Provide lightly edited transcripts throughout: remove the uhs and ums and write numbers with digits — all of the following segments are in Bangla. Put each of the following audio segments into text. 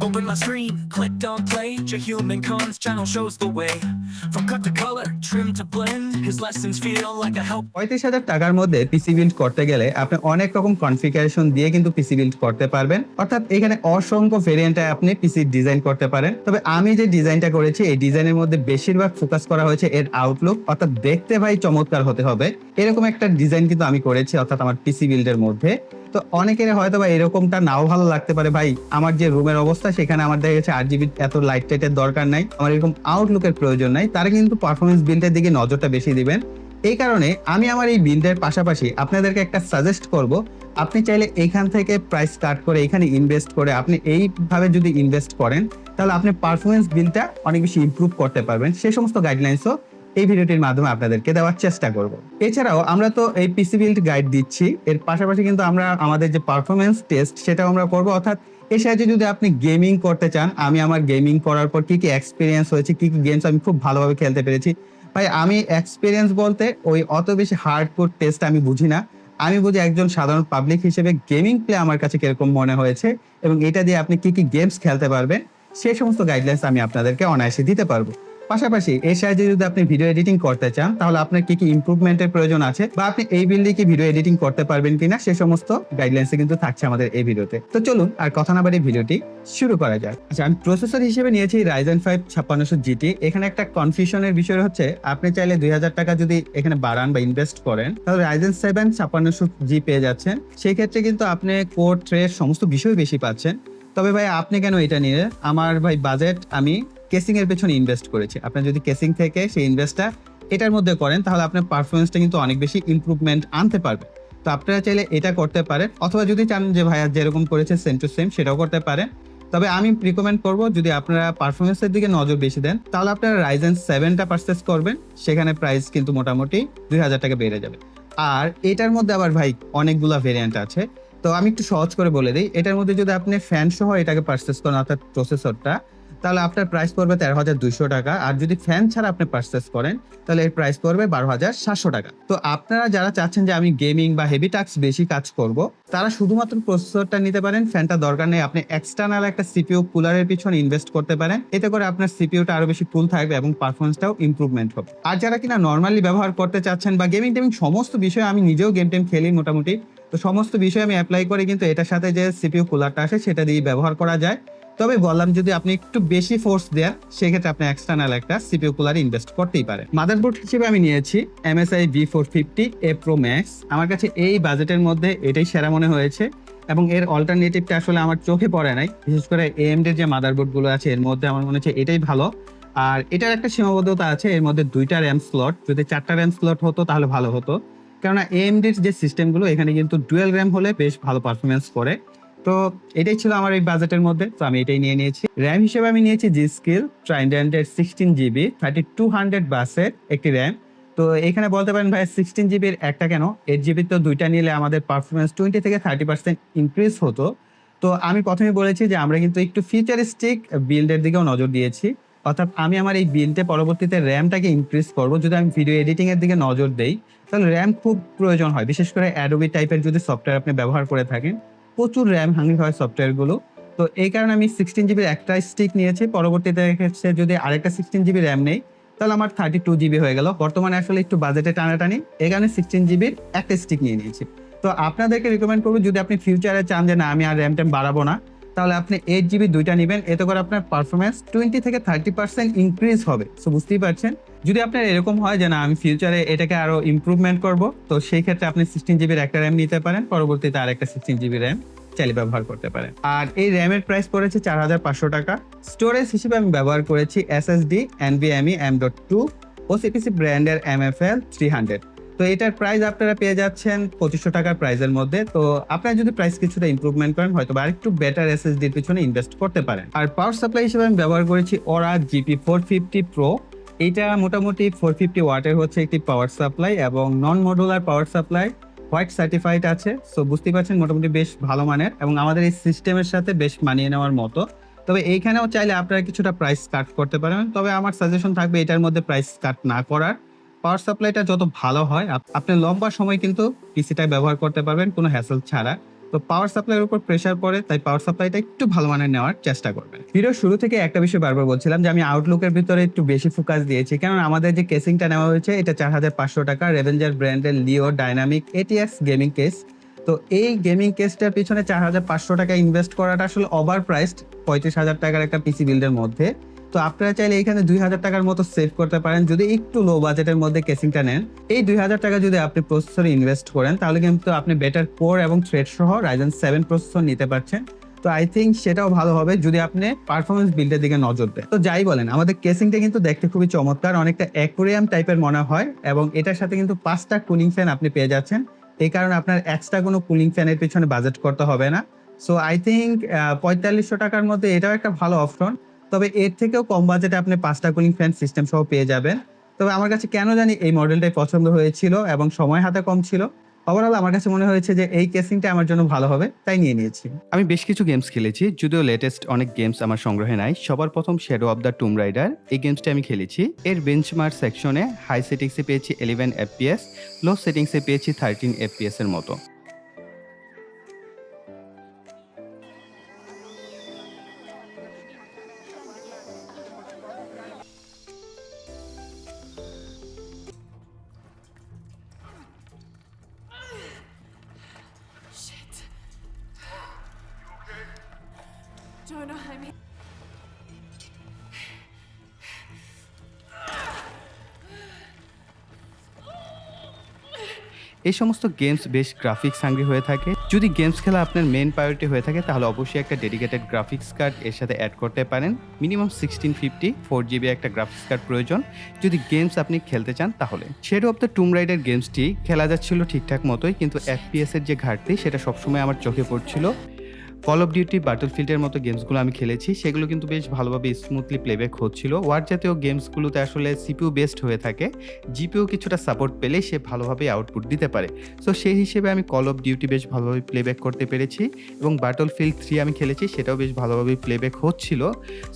Open my screen, clicked on play. Human Khan's channel shows the way. From cut to color, trim to blend, his lessons feel like a help. 35,000 টাকার মধ্যে পিসি বিল্ড করতে গেলে আপনি অনেক রকম কনফিগারেশন দিয়ে কিন্তু পিসি বিল্ড করতে পারবেন। অর্থাৎ এখানে অসংখ্য ভেরিয়েন্টে আপনি পিসি ডিজাইন করতে পারেন। তবে আমি যে ডিজাইনটা করেছি এই ডিজাইনের মধ্যে বেশিরভাগ ফোকাস করা হয়েছে এর আউটলুক, অর্থাৎ দেখতে ভাই চমৎকার হতে হবে এরকম একটা ডিজাইন কিন্তু আমি করেছি অর্থাৎ আমার পিসি বিল্ডের মধ্যে। তো অনেকের হয়তো বা এরকমটা নাও ভালো লাগতে পারে, ভাই আমার যে রুমের অবস্থা সেখানে আমার দেখা গেছে 8 GB এত লাইট টাইটের দরকার নাই, আমার এরকম আউটলুকের প্রয়োজন নাই, তারা কিন্তু পারফরমেন্স বিল্ডের দিকে নজরটা বেশি দিবেন। এই কারণে আমি আমার এই বিল্ডের পাশাপাশি আপনাদেরকে একটা সাজেস্ট করব, আপনি চাইলে এইখান থেকে প্রাইস স্টার্ট করে এখানে ইনভেস্ট করে আপনি এইভাবে যদি ইনভেস্ট করেন তাহলে আপনি পারফরমেন্স বিলটা অনেক বেশি ইমপ্রুভ করতে পারবেন। সেই সমস্ত গাইডলাইন্সও এই ভিডিওটির মাধ্যমে আপনাদেরকে দেওয়ার চেষ্টা করব। এছাড়াও আমরা তো এই পিসি বিল্ড গাইড দিচ্ছি, এর পাশাপাশি কিন্তু আমরা আমাদের যে পারফরমেন্স টেস্ট সেটাও আমরা করব। অর্থাৎ এর সাথে যদি আপনি গেমিং করতে চান, আমি আমার গেমিং করার পর কি কি এক্সপিরিয়েন্স হয়েছে, কি কি গেমস আমি খুব ভালোভাবে খেলতে পেরেছি, ভাই আমি এক্সপিরিয়েন্স বলতে ওই অত বেশি হার্ডকোর টেস্ট আমি বুঝি না, আমি বুঝি একজন সাধারণ পাবলিক হিসেবে গেমিং প্লে আমার কাছে কিরকম মনে হয়েছে এবং এটা দিয়ে আপনি কি কি গেমস খেলতে পারবেন সেই সমস্ত গাইডলাইন্স আমি আপনাদেরকে অনায়াসে দিতে পারবো। পাশাপাশি এর সাহায্যে যদি আপনি ভিডিও এডিটিং করতে চান তাহলে আপনার কি কি ইমপ্রুভমেন্টের প্রয়োজন আছে বা আপনি এই বিল্ডে কি ভিডিও এডিটিং করতে পারবেন কিনা সে সমস্ত গাইডলাইন্স কিন্তু থাকছে আমাদের এই ভিডিওতে। তো চলুন আর কথা না বাড়িয়ে ভিডিওটি শুরু করা যাক। আচ্ছা, আমি প্রসেসর হিসেবে নিয়েছি Ryzen 5 5600 GT। এখানে একটা কনফিউশনের বিষয় হচ্ছে আপনি চাইলে 2000 টাকা যদি এখানে বাড়ান বা ইনভেস্ট করেন তাহলে Ryzen 7 5600G পেয়ে যাচ্ছেন। সেই ক্ষেত্রে কিন্তু আপনি কোর ট্রেড সমস্ত বিষয় বেশি পাচ্ছেন। তবে ভাই আপনি কেন এটা নিয়ে, আমার ভাই বাজেট আমি কেসিং এর পেছনে ইনভেস্ট করেছি। আপনি যদি কেসিং থেকে সেই ইনভেস্টটা এটার মধ্যে করেন তাহলে আপনার পারফরমেন্সটা কিন্তু অনেক বেশি ইমপ্রুভমেন্ট আনতে পারবে। তো আপনারা চাইলে এটা করতে পারেন, অথবা যদি চান যে ভাইয়া যেরকম করেছে সেম টু সেম সেটাও করতে পারেন। তবে আমি রিকমেন্ড করব যদি আপনারা পারফরমেন্সের দিকে নজর বেশি দেন তাহলে আপনারা Ryzen 7টা পারচেস করবেন, সেখানে প্রাইস কিন্তু মোটামুটি 2000 টাকা বেড়ে যাবে। আর এটার মধ্যে আবার ভাই অনেকগুলা ভেরিয়েন্ট আছে, তো আমি একটু সহজ করে বলে দিই। এটার মধ্যে যদি আপনি ফ্যান সহ এটাকে পারচেস করেন অর্থাৎ প্রসেসরটা, তাহলে আপনার প্রাইস পড়বে 13,200 টাকা। আর যদি ফ্যান ছাড়া আপনি পারচেস করেন তাহলে এর প্রাইস পড়বে 12,700 টাকা। তো আপনারা যারা চাচ্ছেন যে আমি গেমিং বা হেভি টাস্ক বেশি কাজ করব তারা শুধুমাত্র প্রসেসরটা নিতে পারেন, ফ্যানটা দরকার নেই। আপনি এক্সটার্নাল একটা সিপিইউ কুলারের পিছনে ইনভেস্ট করতে পারেন, এতে করে আপনার সিপিইউটা আরো বেশি কুল থাকবে এবং পারফরমেন্সটাও ইমপ্রুভমেন্ট হবে। আর যারা কিনা নর্মালি ব্যবহার করতে চাচ্ছেন বা গেমিং টেমিং সমস্ত বিষয়ে, আমি নিজেও গেম টেম খেলি মোটামুটি, তো সমস্ত বিষয়ে আমি অ্যাপ্লাই করি, কিন্তু এটার সাথে যে সিপিইউ কুলারটা আসে সেটা দিয়ে ব্যবহার করা যায়। তবে বললাম যদি আপনি একটু বেশি ফোর্স দেন সেক্ষেত্রে আপনি এক্সটার্নাল একটা সিপিইউ কুলারে ইনভেস্ট করতেই পারেন। মাদারবোর্ড হিসেবে আমি নিয়েছি MSI V450A Pro Max। আমার কাছে এই বাজেটের মধ্যে এটাই সেরা মনে হয়েছে এবং এর অল্টারনেটিভটা আসলে আমার চোখে পড়ে নাই। বিশেষ করে AMD এর যে মাদারবোর্ড গুলো আছে এর মধ্যে আমার মনে হচ্ছে এটাই ভালো। আর এটার একটা সীমাবদ্ধতা আছে, এর মধ্যে 2টা র্যাম স্লট, যদি 4টা র্যাম স্লট হতো তাহলে ভালো হতো, কেননা AMD এর যে সিস্টেমগুলো এখানে কিন্তু ডুয়েল র্যাম হলে বেশ ভালো পারফরমেন্স করে। তো এটাই ছিল আমার এই বাজেটের মধ্যে, তো আমি এটাই নিয়ে নিয়েছি। র্যাম হিসেবে আমি নিয়েছি G-Skill Trident 16GB 3200 বাসের একটি র্যাম। তো এখানে বলতে পারেন ভাই 16GB একটা কেন, 8GB তো দুইটা নিলে আমাদের পারফরমেন্স 20 থেকে 30% ইনক্রিজ হতো। তো আমি প্রথমে বলেছি যে আমরা কিন্তু একটু ফিউচারিস্টিক বিল্ডের দিকেও নজর দিয়েছি, অর্থাৎ আমি আমার এই বিল্ডে পরবর্তীতে র্যামটাকে ইনক্রিজ করব। যদি আমি ভিডিও এডিটিং এর দিকে নজর দেই তাহলে র্যাম খুব প্রয়োজন হয়, বিশেষ করে অ্যাডোবি টাইপের যদি সফটওয়্যার আপনি ব্যবহার করে থাকেন প্রচুর র্যাম হাঙ্গি হয় সফটওয়্যারগুলো। তো এই কারণে আমি 16GB একটা স্টিক নিয়েছি, পরবর্তীতে ক্ষেত্রে যদি আরেকটা 16GB র্যাম নেই তাহলে আমার 32GB হয়ে গেল। বর্তমানে আসলে একটু বাজেটে টানাটানি, এই কারণে 16GB একটা স্টিক নিয়ে নিয়েছি। তো আপনাদেরকে রিকমেন্ড করবো যদি আপনি ফিউচারে চান যে না আমি আর র্যাম ট্যাম বাড়াবো না, তাহলে আপনি 8GB দুইটা নেবেন, এতে করে আপনার পারফরমেন্স 20 থেকে 30% ইনক্রিজ হবে। সো বুঝতেই পারছেন, যদি আপনার এরকম হয় যে না আমি ফিউচারে এটাকে আরো ইমপ্রুভমেন্ট করব, তো সেই ক্ষেত্রে আপনি 16GB একটা র্যাম নিতে পারেন, পরবর্তীতে আরেকটা 16GB র্যাম চাইলে ব্যবহার করতে পারেন। আর এই র্যামের প্রাইস পড়েছে 4,500 টাকা। স্টোরেজ হিসেবে আমি ব্যবহার করেছি SSD NVMe M.2 OCPC ব্র্যান্ডের MFL 300। তো এটার প্রাইস আপনারা পেয়ে যাচ্ছেন 2500 টাকার প্রাইসের মধ্যে। তো আপনারা যদি প্রাইস কিছুটা ইমপ্রুভমেন্ট করেন হয়তো আরেকটু বেটার SSDর পিছনে ইনভেস্ট করতে পারেন। আর পাওয়ার সাপ্লাই হিসেবে আমি ব্যবহার করেছি Aura GP450 Pro। এটা মোটামুটি 450 ওয়াটের হচ্ছে একটি পাওয়ার সাপ্লাই এবং non modular power supply, white certified আছে। সো বুঝতেই পারছেন মোটামুটি বেশ ভালো মানের এবং আমাদের এই সিস্টেমের সাথে বেশ মানিয়ে নেওয়ার মতো। তবে এইখানেও চাইলে আপনারা কিছুটা প্রাইস কাট করতে পারেন, তবে আমার সাজেশন থাকবে এটার মধ্যে প্রাইস কাট না করার। পাওয়ার সাপ্লাইটা যত ভালো হয় আপনি লম্বা সময় কিন্তু পিসিটা ব্যবহার করতে পারবেন কোনো হ্যাসেল ছাড়া। তো পাওয়ার সাপ্লাইয়ের উপর প্রেসার পড়ে, তাই পাওয়ার সাপ্লাইটা একটু ভালো মানের নেওয়ার চেষ্টা করবেন। ভিডিও শুরু থেকে একটা বিষয় বারবার বলছিলাম যে আমি আউটলুকের ভিতরে একটু বেশি ফোকাস দিয়েছি, কারণ আমাদের যে কেসিংটা নেওয়া হয়েছে এটা 4500 টাকা, রেভেঞ্জার ব্র্যান্ডের লিও ডাইনামিক এটিএক্স গেমিং কেস। তো এই গেমিং কেসটার পিছনে 4500 টাকা ইনভেস্ট করাটা আসলে ওভার প্রাইসড 35,000 টাকার একটা পিসি বিল্ডের মধ্যে। তো আপনারা চাইলে এখানে 2000 টাকার মতো সেভ করতে পারেন যদি একটু লো বাজেটের মধ্যে কেসিংটা নেন। এই 2000 টাকা যদি আপনি প্রসেসরে ইনভেস্ট করেন তাহলে কিন্তু আপনি বেটার কোর এবং থ্রেড সহ রাইজেন 7 প্রসেসর নিতে পারছেন। তো আই থিঙ্ক সেটাও ভালো হবে যদি আপনি পারফরমেন্স বিল্ডের দিকে নজর দেন। তো যাই বলেন, আমাদের কেসিংটা কিন্তু দেখতে খুবই চমৎকার, অনেকটা অ্যাকুরিয়াম টাইপের মনে হয়, এবং এটার সাথে কিন্তু 5টা কুলিং ফ্যান আপনি পেয়ে যাচ্ছেন। এই কারণে আপনার এক্সট্রা কোনো কুলিং ফ্যানের পিছনে বাজেট করতে হবে না। সো আই থিঙ্ক 4500 টাকার মধ্যে এটাও একটা ভালো অপশন। তবে এর থেকেও কম বাজেটে আপনি 5টা কুলিং ফ্যান সিস্টেম সহ পেয়ে যাবেন। তবে আমার কাছে কেন জানি এই মডেলটাই পছন্দ হয়েছিল এবং সময় হাতে কম ছিল। ওভারঅল আমার কাছে মনে হয়েছে যে এই কেসিংটা আমার জন্য ভালো হবে, তাই নিয়ে নিয়েছি। আমি বেশ কিছু গেমস খেলেছি, যদিও লেটেস্ট অনেক গেমস আমার সংগ্রহে নাই। সবার প্রথম shadow of the tomb raider, এই গেমসটা আমি খেলেছি। এর বেঞ্চমার্ক সেকশনে হাই সেটিংসে পেয়েছি 11 FPS, লো সেটিংসে পেয়েছি 13 FPS এর মতো। Shit. Don't know, I mean. এই সমস্ত গেমস বেশ গ্রাফিক্স হাঙ্গ্রি হয়ে থাকে। যদি গেমস খেলা আপনার মেন প্রায়োরিটি হয়ে থাকে তাহলে অবশ্যই একটা ডেডিকেটেড গ্রাফিক্স কার্ড এর সাথে অ্যাড করতে পারেন। মিনিমাম 1650 4GB একটা গ্রাফিক্স কার্ড প্রয়োজন যদি গেমস আপনি খেলতে চান তাহলে। Shadow of the tomb raider গেমসটি খেলা যাচ্ছিল ঠিকঠাক মতোই, কিন্তু FPS এর যে ঘাটতি সেটা সবসময় আমার চোখে পড়ছিল। কল অফ ডিউটি, ব্যাটলফিল্ডের মতো গেমসগুলো আমি খেলেছি, সেগুলো কিন্তু বেশ ভালোভাবে স্মুথলি প্লেব্যাক হচ্ছিল। ওয়ার জাতীয় গেমসগুলোতে আসলে সিপিইউ বেসড হয়ে থাকে, জিপিইউ কিছুটা সাপোর্ট পেলে সে ভালোভাবে আউটপুট দিতে পারে। সো সেই হিসেবে আমি কল অফ ডিউটি বেশ ভালোভাবে প্লেব্যাক করতে পেরেছি, এবং ব্যাটলফিল্ড 3 আমি খেলেছি, সেটাও বেশ ভালোভাবে প্লেব্যাক হচ্ছিল।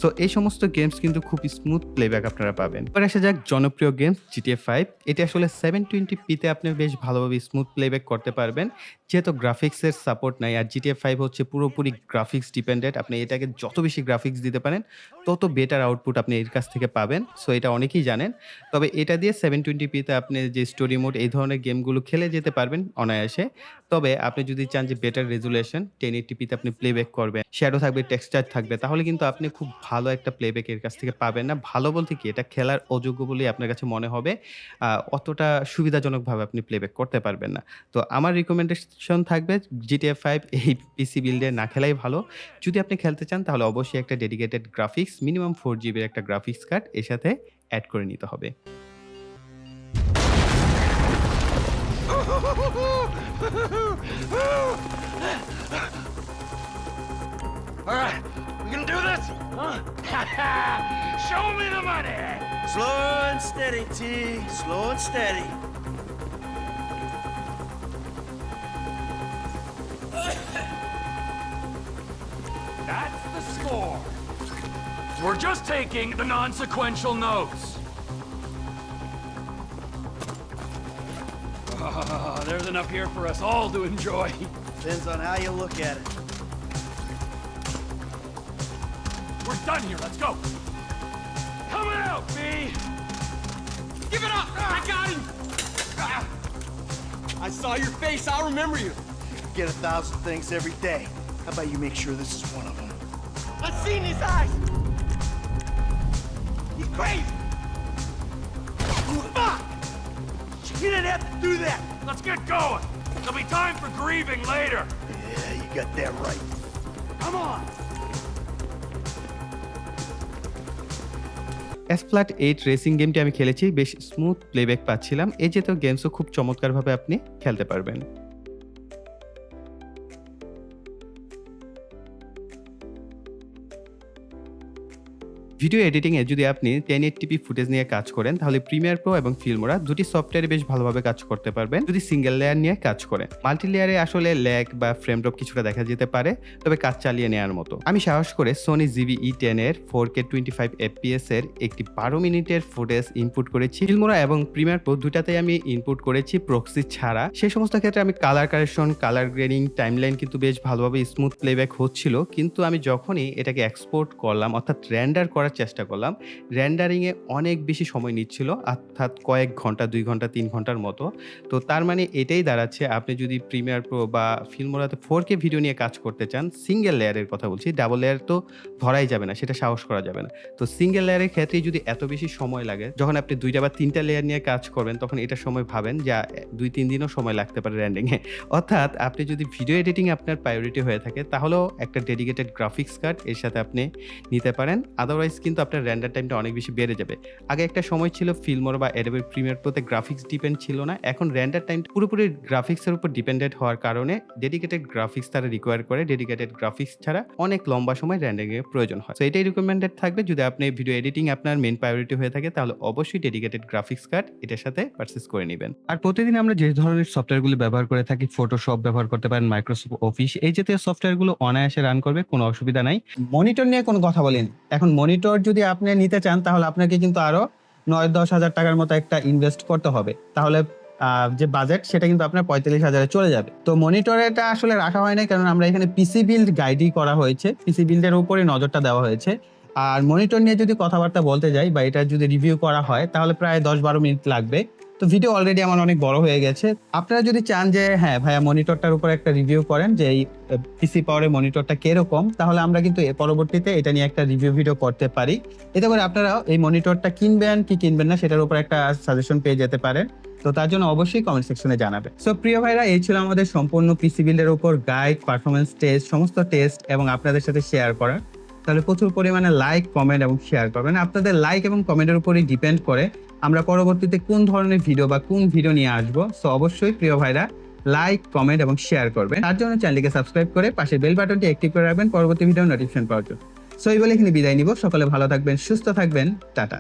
সো এই সমস্ত গেমস কিন্তু খুব স্মুথ প্লেব্যাক আপনারা পাবেন। এবার আসা যাক জনপ্রিয় গেমস GTA 5। এটি আসলে 720pতে আপনি বেশ ভালোভাবে স্মুথ প্লেব্যাক করতে পারবেন, যেহেতু গ্রাফিক্সের সাপোর্ট নাই। আর GTA 5 হচ্ছে পুরোপুরি গ্রাফিক্স ডিপেন্ডেন্ট, আপনি এটাকে যত বেশি গ্রাফিক্স দিতে পারেন তত বেটার আউটপুট আপনি এর কাছ থেকে পাবেন। সো এটা অনেকেই জানেন। তবে এটা দিয়ে 720pতে আপনি যে স্টোরি মোড এই ধরনের গেমগুলো খেলে যেতে পারবেন অনায়াসে। তবে আপনি যদি চান যে বেটার রেজুলেশন 1080pতে আপনি প্লেব্যাক করবেন, শ্যাডো থাকবে, টেক্সচার থাকবে, তাহলে কিন্তু আপনি খুব ভালো একটা প্লেব্যাক এর কাছ থেকে পাবেন না। ভালো বলতে কি, এটা খেলার অযোগ্য বলেই আপনার কাছে মনে হবে, অতটা সুবিধাজনকভাবে আপনি প্লেব্যাক করতে পারবেন না। তো আমার রিকমেন্ডেশন থাকবে GTA 5 এই পিসি বিল্ডে না খেলাই ভালো। যদি আপনি খেলতে চান তাহলে অবশ্যই একটা ডেডিকেটেড গ্রাফিক্স মিনিমাম 4GB একটা গ্রাফিক্স কার্ড এর সাথে অ্যাড করে নিতে হবে। All right, we gonna do this? Show me the money! Slow and steady, T. Slow and steady. That's the score. We're just taking the non-sequential notes. There's enough here for us all to enjoy. Depends on how you look at it. We're done here, let's go. Coming out, B! Give it up! I got him! I saw your face, I'll remember you. Get 1,000 things every day. How about you make sure this is one of them? I've seen his eyes! He's crazy! Fuck! You didn't have to do that! Let's get going. There'll be time for grieving later. Yeah, you got that right. Come on! Asphalt 8 racing গেমটি আমি খেলেছি, বেশ স্মুথ প্লেব্যাক পাচ্ছিলাম। এই জাতীয় গেমসও খুব চমৎকারভাবে আপনি খেলতে পারবেন। ভিডিও এডিটিংয়ে যদি আপনি 1080p ফুটেজ নিয়ে কাজ করেন তাহলে প্রিমিয়ার প্রো এবং ফিল্মোরা দুটি সফটওয়্যারে বেশ ভালোভাবে কাজ করতে পারবেন যদি সিঙ্গেল লেয়ার নিয়ে কাজ করেন। মাল্টি লেয়ারে আসলে ল্যাগ বা ফ্রেম ড্রপ কিছুটা দেখা যেতে পারে, তবে কাজ চালিয়ে নেওয়ার মতো। আমি সাহস করে সোনি ZV-E10 এর 4K 25 FPS এর একটি 12 মিনিটের ফুটেজ ইনপুট করেছি। ফিল্মোরা এবং প্রিমিয়ার প্রো দুটাতেই আমি ইনপুট করেছি প্রক্সি ছাড়া। সেই সমস্ত ক্ষেত্রে আমি colour correction, colour grading, timeline কিন্তু বেশ ভালোভাবে স্মুথ প্লেব্যাক হচ্ছিল, কিন্তু আমি যখনই এটাকে এক্সপোর্ট করলাম অর্থাৎ রেন্ডার করার চেষ্টা করলাম, রেন্ডারিংয়ে অনেক বেশি সময় নিচ্ছিল, অর্থাৎ কয়েক ঘন্টা, 2 ঘন্টা 3 ঘন্টার মতো। তো তার মানে এটাই দাঁড়াচ্ছে আপনি যদি প্রিমিয়ার প্রো বা ফিল্মোরাতে 4K ভিডিও নিয়ে কাজ করতে চান, সিঙ্গেল লেয়ারের কথা বলছি, ডাবল লেয়ার তো ধরাই যাবে না, সেটা সাহস করা যাবে না। তো সিঙ্গেল লেয়ারের ক্ষেত্রেই যদি এত বেশি সময় লাগে, যখন আপনি 2টা বা 3টা লেয়ার নিয়ে কাজ করবেন তখন এটার সময় ভাবেন যা 2-3 দিনও সময় লাগতে পারে রেন্ডিংয়ে। অর্থাৎ আপনি যদি ভিডিও এডিটিং আপনার প্রায়োরিটি হয়ে থাকে তাহলেও একটা ডেডিকেটেড গ্রাফিক্স কার্ড এর সাথে আপনি নিতে পারেন, আদারওয়াইজ কিন্তু আপনার রেন্ডার টাইমটা অনেক বেশি বেড়ে যাবে। আগে একটা সময় ছিল ফিল্মোরা বা অ্যাডোবি প্রিমিয়ার প্রোতে গ্রাফিক্স ডিপেন্ড ছিল না, এখন রেন্ডার টাইম পুরোপুরি গ্রাফিক্সের উপর ডিপেন্ডেন্ট হওয়ার কারণে ডেডিকেটেড গ্রাফিক্স তারা রিকোয়ার করে। ডেডিকেটেড গ্রাফিক্স ছাড়া অনেক লম্বা সময় রেন্ডারিংয়ের প্রয়োজন হয়। তো এটাই রিকমেন্ডেড থাকবে যদি আপনি ভিডিও এডিটিং আপনার মেন প্রায়োরিটি হয়ে থাকে তাহলে অবশ্যই ডেডিকেটেড গ্রাফিক্স কার্ড এটার সাথে পারচেজ করে নেবেন। আর প্রতিদিন আমরা যে ধরনের সফটওয়্যারগুলো ব্যবহার করে থাকি, ফটোশপ ব্যবহার করতে পারেন, মাইক্রোসফট অফিস, এই জাতীয় সফটওয়্যারগুলো অনায়াসে রান করবে, কোনো অসুবিধা নাই। মনিটর নিয়ে কোনো কথা বলেন, এখন মনিটর যদি আপনি নিতে চান তাহলে আপনাকে কিন্তু আরো 9-10 হাজার টাকার মতো একটা ইনভেস্ট করতে হবে, তাহলে যে বাজেট সেটা কিন্তু আপনার 45,000-এ চলে যাবে। তো মনিটর এটা আসলে রাখা হয় না, কারণ আমরা এখানে পিসি বিল্ড গাইডই করা হয়েছে, পিসি বিল্ডের উপরে নজরটা দেওয়া হয়েছে। আর মনিটর নিয়ে যদি কথাবার্তা বলতে যাই বা এটা যদি রিভিউ করা হয় তাহলে প্রায় 10-12 মিনিট লাগবে। তো ভিডিও অলরেডি আমার অনেক বড় হয়ে গেছে। আপনারা যদি চান যে হ্যাঁ ভাইয়া মনিটরটার উপর একটা রিভিউ করেন যে এই পিসি পাওয়ারের মনিটরটা কিরকম, তাহলে আমরা কিন্তু পরবর্তীতে এটা নিয়ে একটা রিভিউ ভিডিও করতে পারি। এতে করে আপনারা এই মনিটরটা কিনবেন কি কিনবেন না সেটার উপর একটা সাজেশন পেয়ে যেতে পারেন। তো তার জন্য অবশ্যই কমেন্ট সেকশনে জানাবেন। সো প্রিয় ভাইরা, এই ছিল আমাদের সম্পূর্ণ পিসি বিল্ডের উপর গাইড, পারফরমেন্স টেস্ট, সমস্ত টেস্ট এবং আপনাদের সাথে শেয়ার করা। তাহলে প্রচুর পরিমাণে লাইক, কমেন্ট এবং শেয়ার করবেন। আপনাদের লাইক এবং কমেন্টের উপরই ডিপেন্ড করে আমরা পরবর্তীতে কোন ধরনের ভিডিও বা কোন ভিডিও নিয়ে আসবো। সো অবশ্যই প্রিয় ভাইরা লাইক, কমেন্ট এবং শেয়ার করবেন। তার জন্য চ্যানেলটিকে সাবস্ক্রাইব করে পাশে বেল বাটনটি অ্যাক্টিভ করে রাখবেন পরবর্তী ভিডিও নোটিফিকেশন পাওয়ার জন্য। সো এই বলে এখানে বিদায় নিব। সকলে ভালো থাকবেন, সুস্থ থাকবেন, টাটা।